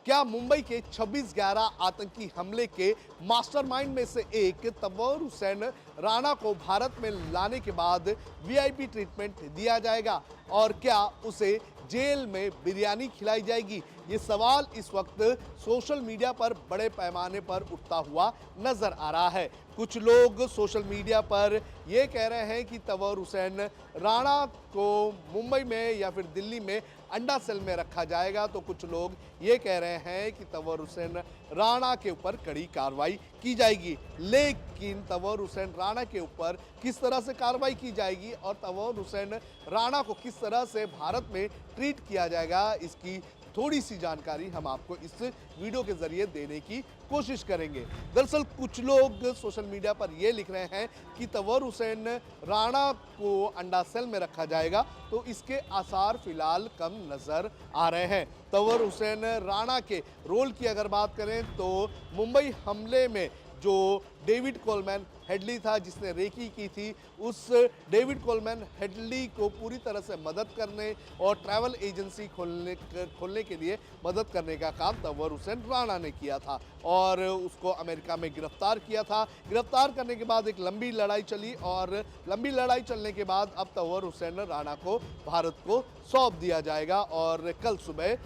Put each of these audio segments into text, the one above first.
क्या मुंबई के 26/11 आतंकी हमले के मास्टरमाइंड में से एक तंवर हुसैन राणा को भारत में लाने के बाद वीआईपी ट्रीटमेंट दिया जाएगा और क्या उसे जेल में बिरयानी खिलाई जाएगी? ये सवाल इस वक्त सोशल मीडिया पर बड़े पैमाने पर उठता हुआ नजर आ रहा है। कुछ लोग सोशल मीडिया पर ये कह रहे हैं कि तंवर हुसैन राणा को मुंबई में या फिर दिल्ली में अंडा सेल में रखा जाएगा, तो कुछ लोग ये कह रहे हैं कि तंवर हुसैन राणा के ऊपर कड़ी कार्रवाई की जाएगी। लेकिन तंवर हुसैन राणा के ऊपर किस तरह से कार्रवाई की जाएगी और तंवर हुसैन राणा को किस तरह से भारत में ट्रीट किया जाएगा, इसकी थोड़ी सी जानकारी हम आपको इस वीडियो के जरिए देने की कोशिश करेंगे। दरअसल कुछ लोग सोशल मीडिया पर यह लिख रहे हैं कि तंवर हुसैन राणा को अंडा सेल में रखा जाएगा, तो इसके आसार फिलहाल कम नजर आ रहे हैं। तंवर हुसैन राणा के रोल की अगर बात करें तो मुंबई हमले में जो डेविड कोलमैन हेडली था जिसने रेकी की थी, उस डेविड कोलमैन हेडली को पूरी तरह से मदद करने और ट्रैवल एजेंसी खोलने के लिए मदद करने का काम तंवर हुसैन राणा ने किया था और उसको अमेरिका में गिरफ्तार किया था। गिरफ्तार करने के बाद एक लंबी लड़ाई चली और लंबी लड़ाई चलने के बाद अब तंवर हुसैन राणा को भारत को सौंप दिया जाएगा और कल सुबह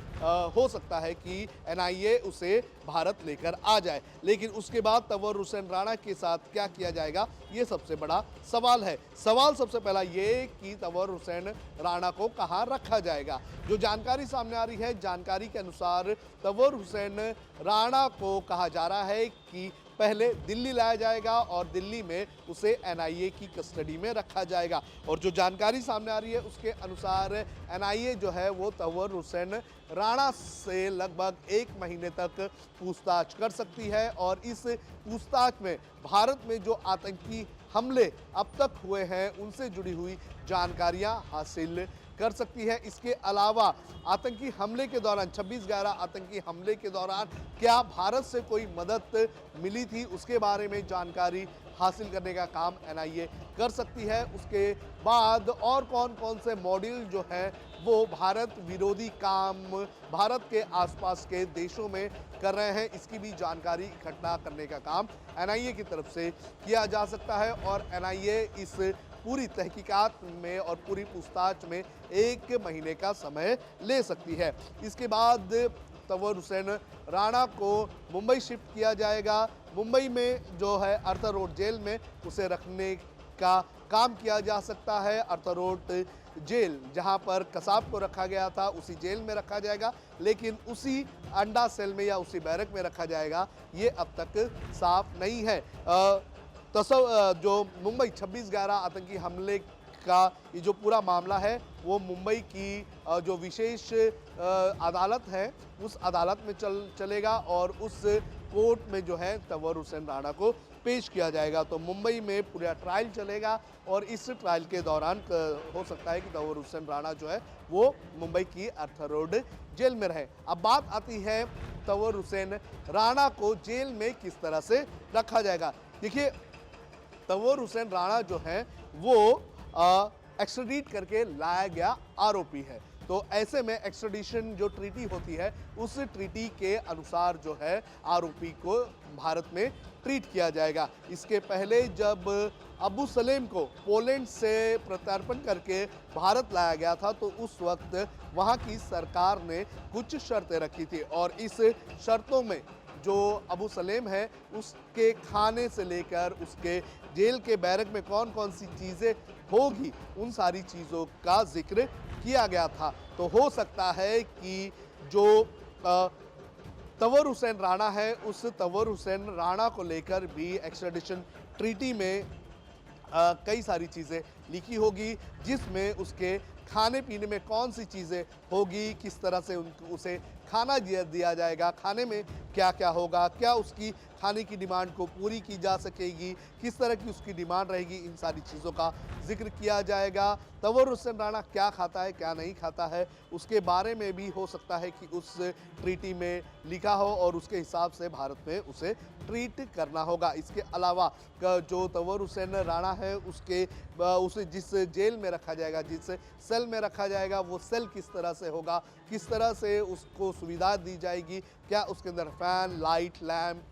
हो सकता है कि एनआईए उसे भारत लेकर आ जाए। लेकिन उसके बाद तंवर हुसैन राणा के साथ क्या किया जाएगा, ये सबसे बड़ा सवाल है। सवाल सबसे पहला ये कि तंवर हुसैन राणा को कहां रखा जाएगा। जो जानकारी सामने आ रही है, जानकारी के अनुसार तंवर हुसैन राणा को कहा जा रहा है कि पहले दिल्ली लाया जाएगा और दिल्ली में उसे एनआईए की कस्टडी में रखा जाएगा। और जो जानकारी सामने आ रही है उसके अनुसार एनआईए जो है वो तंवर हुसैन राणा से लगभग 1 महीने तक पूछताछ कर सकती है और इस पूछताछ में भारत में जो आतंकी हमले अब तक हुए हैं उनसे जुड़ी हुई जानकारियां हासिल कर सकती है। इसके अलावा आतंकी हमले के दौरान 26/11 आतंकी हमले के दौरान क्या भारत से कोई मदद मिली थी, उसके बारे में जानकारी हासिल करने का काम एनआईए कर सकती है। उसके बाद और कौन कौन से मॉड्यूल जो हैं वो भारत विरोधी काम भारत के आसपास के देशों में कर रहे हैं, इसकी भी जानकारी इकट्ठा करने का काम एनआईए की तरफ से किया जा सकता है और एनआईए इस पूरी तहकीकात में और पूरी पूछताछ में 1 महीने का समय ले सकती है। इसके बाद तंवर हुसैन राणा को मुंबई शिफ्ट किया जाएगा। मुंबई में जो है अर्थर रोड जेल में उसे रखने का काम किया जा सकता है। अर्थर रोड जेल जहां पर कसाब को रखा गया था उसी जेल में रखा जाएगा, लेकिन उसी अंडा सेल में या उसी बैरक में रखा जाएगा ये अब तक साफ नहीं है। जो मुंबई 26/11 आतंकी हमले का ये जो पूरा मामला है वो मुंबई की जो विशेष अदालत है उस अदालत में चलेगा और उस कोर्ट में जो है तंवर हुसैन राणा को पेश किया जाएगा। तो मुंबई में पूरा ट्रायल चलेगा और इस ट्रायल के दौरान हो सकता है कि तंवर हुसैन राणा जो है वो मुंबई की अर्थर रोड जेल में रहे। अब बात आती है तंवर हुसैन राणा को जेल में किस तरह से रखा जाएगा। देखिए, तंवर हुसैन राणा जो है वो एक्स्ट्राडिट करके लाया गया आरोपी है, तो ऐसे में एक्स्ट्राडिशन जो ट्रीटी होती है उस ट्रीटी के अनुसार जो है आरोपी को भारत में ट्रीट किया जाएगा। इसके पहले जब अबू सलेम को पोलैंड से प्रत्यर्पण करके भारत लाया गया था तो उस वक्त वहां की सरकार ने कुछ शर्तें रखी थी और इस शर्तों में जो अबू सलेम है उसके खाने से लेकर उसके जेल के बैरक में कौन कौन सी चीज़ें होगी उन सारी चीज़ों का जिक्र किया गया था। तो हो सकता है कि जो तंवर हुसैन राणा है उस तंवर हुसैन राणा को लेकर भी एक्स्ट्राडिशन ट्रीटी में कई सारी चीज़ें लिखी होगी, जिसमें उसके खाने पीने में कौन सी चीज़ें होगी, किस तरह से उसे खाना दिया जाएगा, खाने में क्या क्या होगा, क्या उसकी खाने की डिमांड को पूरी की जा सकेगी, किस तरह की उसकी डिमांड रहेगी, इन सारी चीज़ों का जिक्र किया जाएगा। तंवर हुसैन राणा क्या खाता है, क्या नहीं खाता है, उसके बारे में भी हो सकता है कि उस ट्रीटी में लिखा हो और उसके हिसाब से भारत में उसे ट्रीट करना होगा। इसके अलावा जो तंवर हुसैन राणा है उसे जिस जेल में रखा जाएगा, जिस सेल में रखा जाएगा, वो सेल किस तरह से होगा, किस तरह से उसको सुविधा दी जाएगी, क्या उसके अंदर फैन, लाइट, लैंप,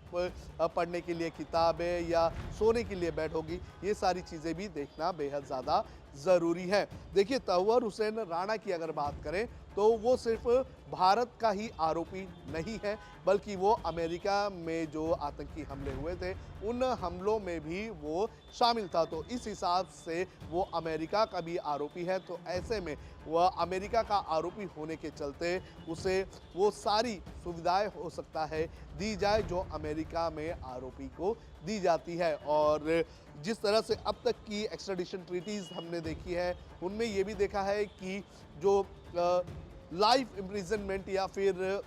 पढ़ने के लिए किताबें या सोने के लिए बेड होगी, ये सारी चीज़ें भी देखना बेहद ज़्यादा ज़रूरी है। देखिए, तंवर हुसैन राणा की अगर बात करें तो वो सिर्फ भारत का ही आरोपी नहीं है, बल्कि वो अमेरिका में जो आतंकी हमले हुए थे उन हमलों में भी वो शामिल था। तो इस हिसाब से वो अमेरिका का भी आरोपी है। तो ऐसे में वह अमेरिका का आरोपी होने के चलते उसे वो सारी सुविधाएं हो सकता है दी जाए जो अमेरिका में आरोपी को दी जाती है। और जिस तरह से अब तक की एक्स्ट्राडिशन ट्रीटीज़ हमने देखी है, उनमें ये भी देखा है कि जो लाइफ इम्प्रिजनमेंट या फिर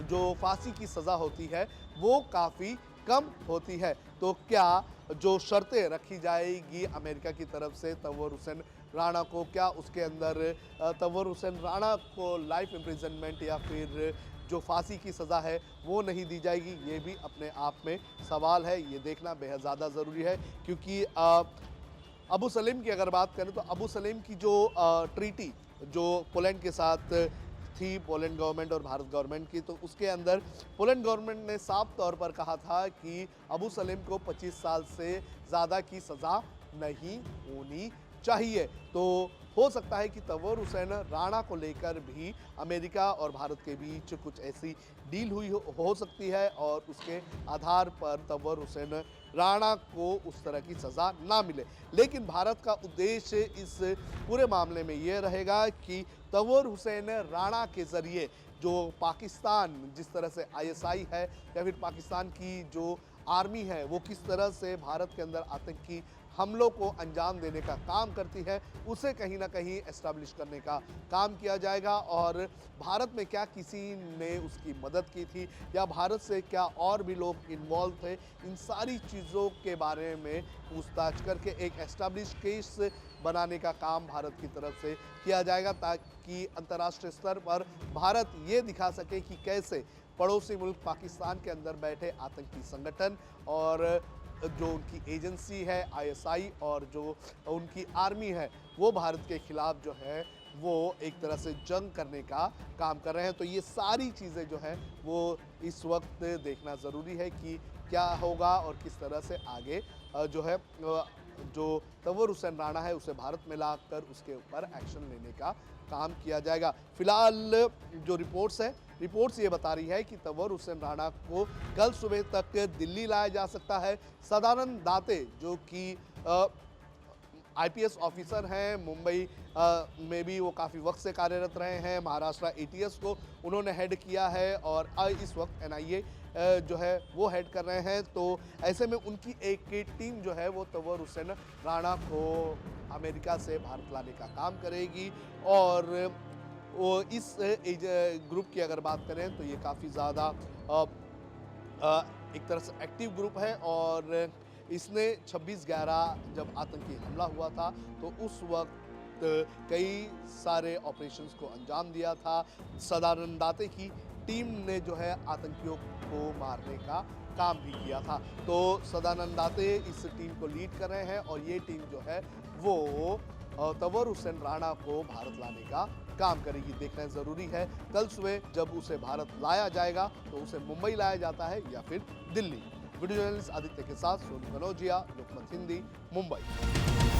जो फांसी की सज़ा होती है वो काफ़ी कम होती है। तो क्या जो शर्तें रखी जाएगी अमेरिका की तरफ से तंवर हुसैन राणा को, क्या उसके अंदर तंवर हुसैन राणा को लाइफ इम्प्रिजनमेंट या फिर जो फांसी की सज़ा है वो नहीं दी जाएगी, ये भी अपने आप में सवाल है। ये देखना बेहद ज़्यादा ज़रूरी है, क्योंकि अबू सलेम की अगर बात करें तो अबू सलेम की जो ट्रीटी जो पोलैंड के साथ थी, पोलैंड गवर्नमेंट और भारत गवर्नमेंट की, तो उसके अंदर पोलैंड गवर्नमेंट ने साफ तौर पर कहा था कि अबू सलेम को 25 साल से ज़्यादा की सज़ा नहीं होनी चाहिए। तो हो सकता है कि तंवर हुसैन राणा को लेकर भी अमेरिका और भारत के बीच कुछ ऐसी डील हुई हो सकती है और उसके आधार पर तंवर हुसैन राणा को उस तरह की सज़ा ना मिले। लेकिन भारत का उद्देश्य इस पूरे मामले में ये रहेगा कि तंवर हुसैन राणा के ज़रिए जो पाकिस्तान, जिस तरह से आईएसआई है या फिर पाकिस्तान की जो आर्मी है, वो किस तरह से भारत के अंदर आतंकी हमलों को अंजाम देने का काम करती है, उसे कहीं ना कहीं एस्टैब्लिश करने का काम किया जाएगा। और भारत में क्या किसी ने उसकी मदद की थी या भारत से क्या और भी लोग इन्वॉल्व थे, इन सारी चीज़ों के बारे में पूछताछ करके एक एस्टैब्लिश केस बनाने का काम भारत की तरफ से किया जाएगा, ताकि अंतर्राष्ट्रीय स्तर पर भारत ये दिखा सके कि कैसे पड़ोसी मुल्क पाकिस्तान के अंदर बैठे आतंकी संगठन और जो उनकी एजेंसी है आईएसआई और जो उनकी आर्मी है वो भारत के खिलाफ जो है वो एक तरह से जंग करने का काम कर रहे हैं। तो ये सारी चीज़ें जो हैं वो इस वक्त देखना ज़रूरी है कि क्या होगा और किस तरह से आगे जो है जो तंवर हुसैन राणा है उसे भारत में लाकर उसके ऊपर एक्शन लेने का काम किया जाएगा। फिलहाल जो रिपोर्ट्स ये बता रही है कि तंवर हुसैन राणा को कल सुबह तक दिल्ली लाया जा सकता है। सदानंद दाते जो कि आईपीएस ऑफिसर हैं, मुंबई में भी वो काफ़ी वक्त से कार्यरत रहे हैं, महाराष्ट्र एटीएस को उन्होंने हेड किया है और इस वक्त एनआईए जो है वो हेड कर रहे हैं। तो ऐसे में उनकी एक टीम जो है वो तंवर हुसैन राणा को अमेरिका से भारत लाने का काम करेगी। और वो इस ग्रुप की अगर बात करें तो ये काफ़ी ज़्यादा एक तरह से एक्टिव ग्रुप है और इसने 26/11 जब आतंकी हमला हुआ था तो उस वक्त कई सारे ऑपरेशंस को अंजाम दिया था। सदानंद दाते की टीम ने जो है आतंकियों को मारने का काम भी किया था। तो सदानंद दाते इस टीम को लीड कर रहे हैं और ये टीम जो है वो तंवर हुसैन राणा को भारत लाने का काम करेगी। देखना ज़रूरी है कल सुबह जब उसे भारत लाया जाएगा तो उसे मुंबई लाया जाता है या फिर दिल्ली। वीडियो जर्नलिस्ट आदित्य के साथ सोनू कनौजिया, लोकमत हिंदी, मुंबई।